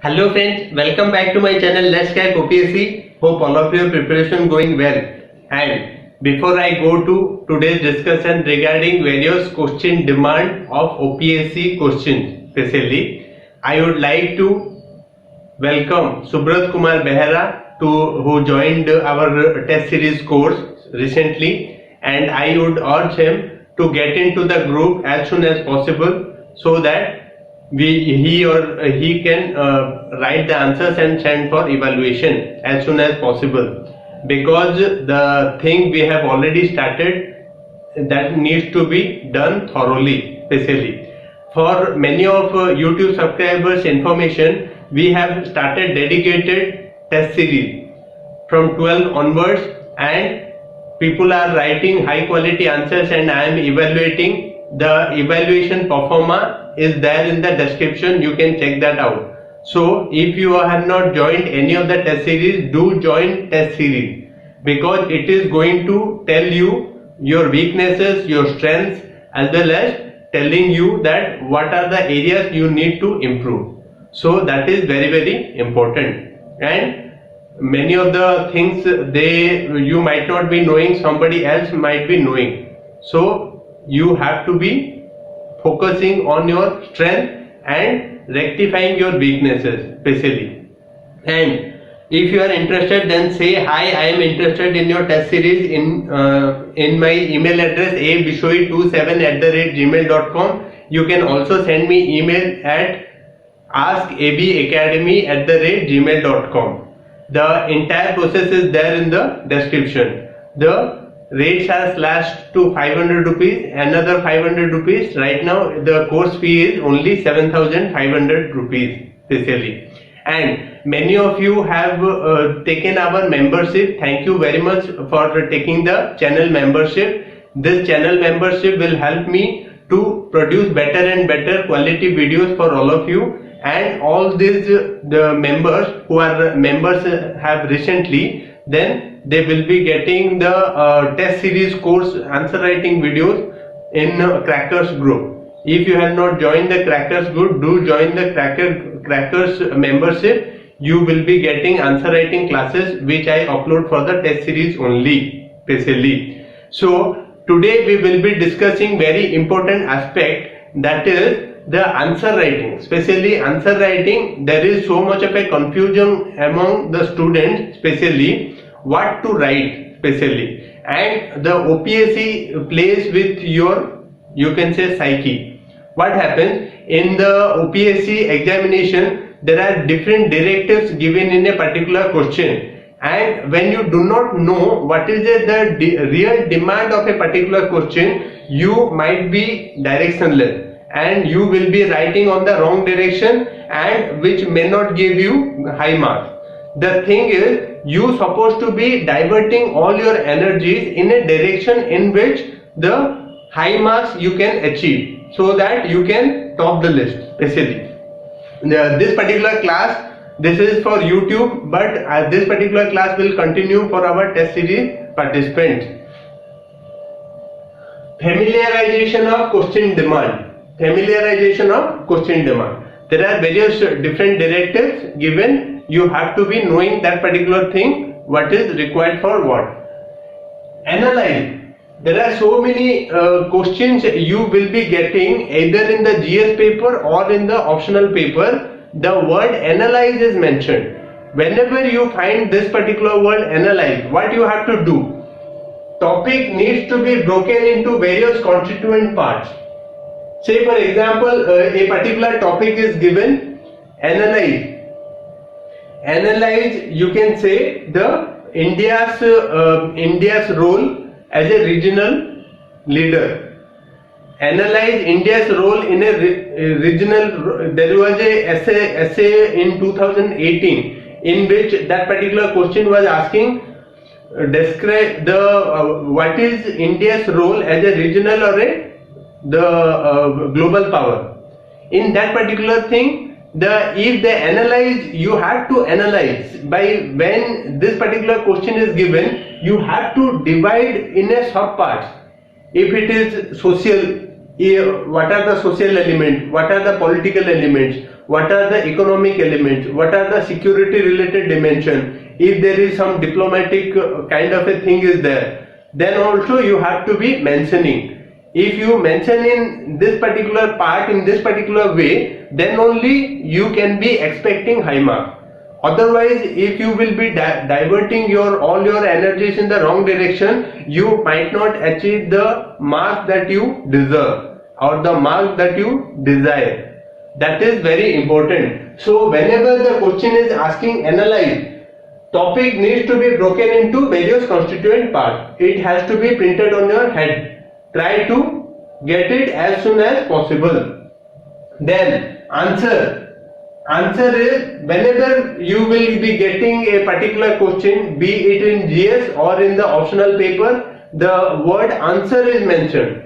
Hello friends, welcome back to my channel Let's Crack OPSC. Hope all of your preparation going well. And before I go to today's discussion regarding various question demand of OPSC questions, especially I would like to welcome Subrat Kumar Behera who joined our test series course recently, and I would urge him to get into the group as soon as possible so that he can write the answers and send for evaluation as soon as possible, because the thing we have already started that needs to be done thoroughly. Especially for many of YouTube subscribers information, we have started dedicated test series from 12 onwards, and people are writing high quality answers and I am evaluating. The evaluation performer is there in the description, you can check that out. So if you have not joined any of the test series, do join test series, because it is going to tell you your weaknesses, your strengths, as well as telling you that what are the areas you need to improve. So that is very important, and many of the things you might not be knowing, somebody else might be knowing. So you have to be focusing on your strength and rectifying your weaknesses especially. And if you are interested, then say hi, I am interested in your test series in my email address abishoyi27@gmail.com. You can also send me email at askabacademy@gmail.com. The entire process is there in the description. The rates are slashed to 500 rupees, another 500 rupees. Right now the course fee is only 7,500 rupees especially. And many of you have taken our membership. Thank you very much for taking the channel membership. This channel membership will help me to produce better and better quality videos for all of you. And all these the members who are members have recently, then they will be getting the test series course answer writing videos in Crackers group. If you have not joined the Crackers group, do join the Crackers membership. You will be getting answer writing classes which I upload for the test series only especially. So today we will be discussing very important aspect, that is the answer writing. Especially answer writing, there is so much of a confusion among the students, especially what to write especially, and the OPSC plays with your, you can say, psyche. What happens in the OPSC examination, there are different directives given in a particular question, and when you do not know what is the real demand of a particular question, you might be directionless and you will be writing on the wrong direction, and which may not give you high marks. The thing is, you supposed to be diverting all your energies in a direction in which the high marks you can achieve, so that you can top the list basically. This particular class, this is for YouTube, but this particular class will continue for our test series participants. Familiarization of question demand. Familiarization of question demand. There are various different directives given. You have to be knowing that particular thing, what is required for what. Analyze. There are so many questions you will be getting either in the GS paper or in the optional paper. The word analyze is mentioned. Whenever you find this particular word analyze, what you have to do? Topic needs to be broken into various constituent parts. Say for example, a particular topic is given, analyze. Analyze, you can say the India's role as a regional leader. Analyze India's role in a regional. There was a essay in 2018 in which that particular question was asking, describe the what is India's role as a regional or the global power. In that particular thing, if they analyze, you have to analyze by when this particular question is given, you have to divide in a sub parts. If it is social, what are the social elements, what are the political elements, what are the economic elements, what are the security related dimension, if there is some diplomatic kind of a thing is there, then also you have to be mentioning. If you mention in this particular part in this particular way, then only you can be expecting high mark. Otherwise, if you will be diverting all your energies in the wrong direction, you might not achieve the mark that you deserve or the mark that you desire. That is very important. So whenever the question is asking analyze, topic needs to be broken into various constituent parts. It has to be printed on your head. Try to get it as soon as possible. Then answer. Answer is, whenever you will be getting a particular question, be it in GS or in the optional paper, the word answer is mentioned.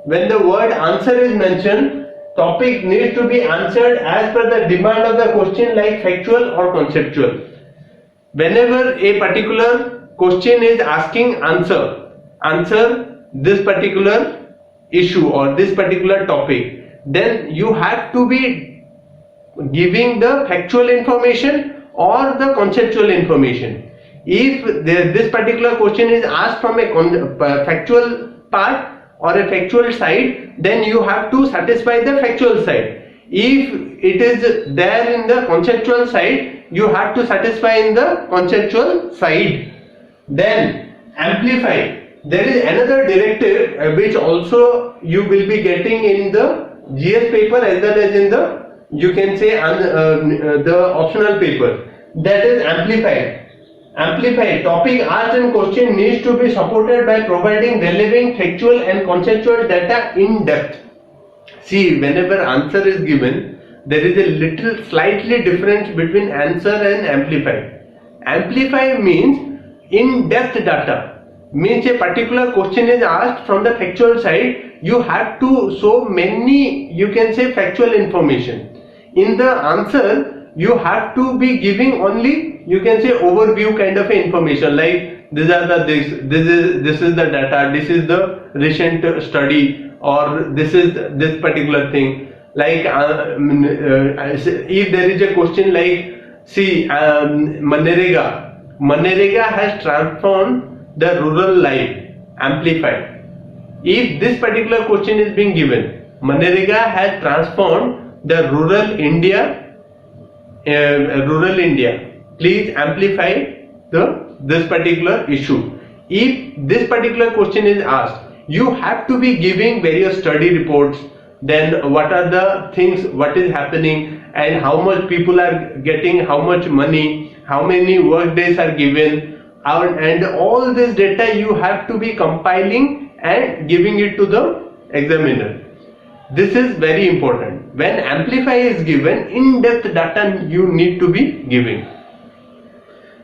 When the word answer is mentioned, topic needs to be answered as per the demand of the question, like factual or conceptual. Whenever a particular question is asking answer this particular issue or this particular topic, then you have to be giving the factual information or the conceptual information. If this particular question is asked from a factual part or a factual side, then you have to satisfy the factual side. If it is there in the conceptual side, you have to satisfy in the conceptual side. Then amplify. There is another directive which also you will be getting in the GS paper as well as in the, you can say, the optional paper. That is amplify. Amplify. Topic asked in question needs to be supported by providing relevant factual and conceptual data in depth. See, whenever answer is given, there is a little slightly difference between answer and amplify. Amplify means in-depth data. Means a particular question is asked from the factual side, you have to show many, you can say, factual information. In the answer, you have to be giving only, you can say, overview kind of information, like these are the this is the data, this is the recent study, or this is this particular thing. Like if there is a question like, see, Manrega has transformed the rural life. Amplify. If this particular question is being given, Manrega has transformed the rural India. Please amplify this particular issue. If this particular question is asked, you have to be giving various study reports. Then what are the things, what is happening, and how much people are getting, how much money, how many work days are given, and all this data you have to be compiling and giving it to the examiner. This is very important. When amplify is given, in-depth data you need to be giving.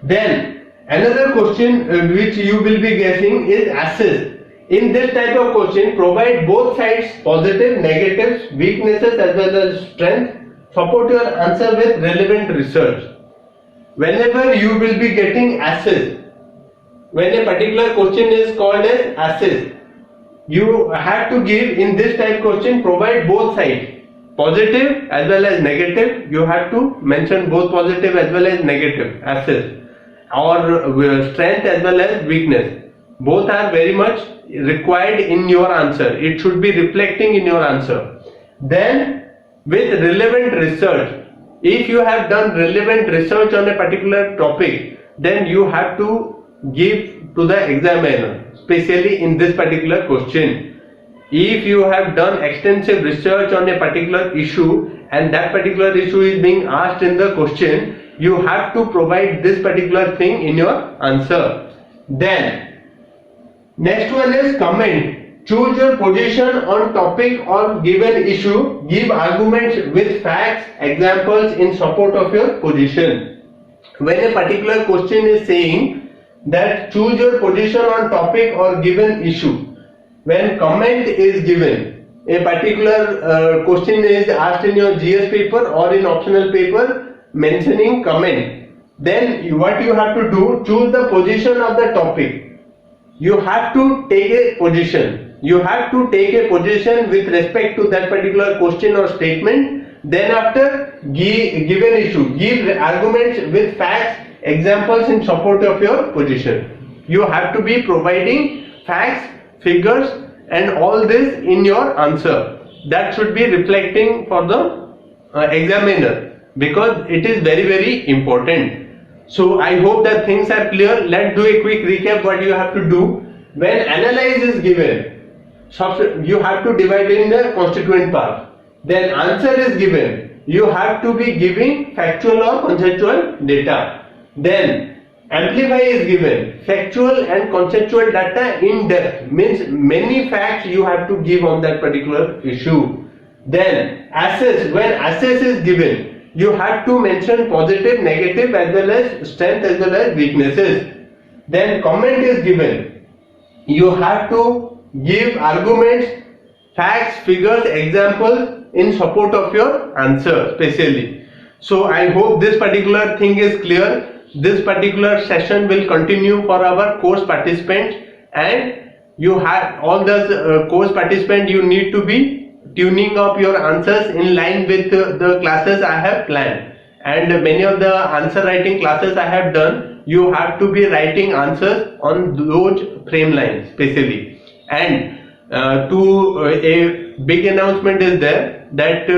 Then another question which you will be guessing is assess. In this type of question, provide both sides, positive, negatives, weaknesses as well as strength. Support your answer with relevant research. Whenever you will be getting assess, when a particular question is called as assess, you have to give in this type question, provide both sides, positive as well as negative. You have to mention both positive as well as negative assess, or strength as well as weakness. Both are very much required in your answer. It should be reflecting in your answer. Then with relevant research, if you have done relevant research on a particular topic, then you have to give to the examiner, especially in this particular question. If you have done extensive research on a particular issue and that particular issue is being asked in the question, you have to provide this particular thing in your answer. Then next one is comment. Choose your position on topic or given issue. Give arguments with facts, examples in support of your position. When a particular question is saying that choose your position on topic or given issue, when comment is given, a particular question is asked in your GS paper or in optional paper mentioning comment, then what you have to do, choose the position of the topic. You have to take a position. You have to take a position with respect to that particular question or statement. Then after give an issue, give arguments with facts, examples in support of your position. You have to be providing facts, figures and all this in your answer. That should be reflecting for the examiner, because it is very important. So I hope that things are clear. Let's do a quick recap what you have to do. When analyze is given, you have to divide in the constituent part. Then answer is given, you have to be giving factual or conceptual data. Then amplify is given, factual and conceptual data in depth, means many facts you have to give on that particular issue. Then assess, when assess is given, you have to mention positive, negative as well as strength as well as weaknesses. Then comment is given, you have to give arguments, facts, figures, examples in support of your answer specially. So I hope this particular thing is clear. This particular session will continue for our course participants, and you have all the course participants, you need to be tuning up your answers in line with the classes I have planned. And many of the answer writing classes I have done, you have to be writing answers on those frame lines specially. And a big announcement is there that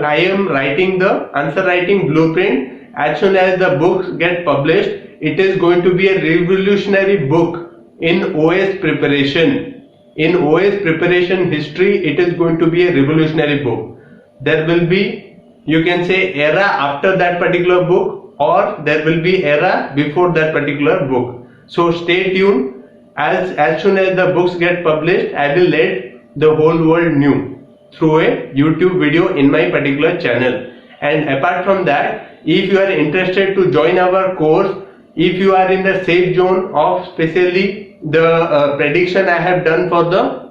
I am writing the answer writing blueprint. As soon as the books get published, it is going to be a revolutionary book in OS preparation. In OS preparation history, it is going to be a revolutionary book. There will be, you can say, era after that particular book, or there will be era before that particular book. So stay tuned. As soon as the books get published, I will let the whole world know through a YouTube video in my particular channel. And apart from that, if you are interested to join our course, if you are in the safe zone of especially the prediction I have done for the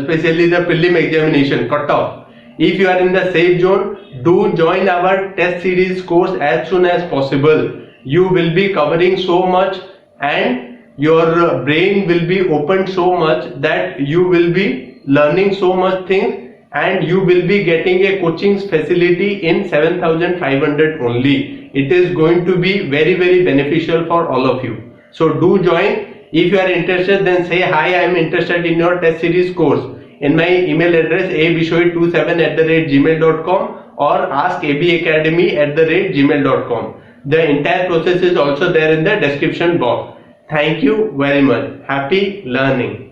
especially the prelim examination cutoff, if you are in the safe zone, do join our test series course as soon as possible. You will be covering so much and your brain will be opened so much that you will be learning so much things, and you will be getting a coaching facility in 7,500 only. It is going to be very beneficial for all of you. So do join. If you are interested, then say hi, I am interested in your test series course in my email address abishoyi27@gmail.com or askabacademy@gmail.com. The entire process is also there in the description box. Thank you very much. Happy learning.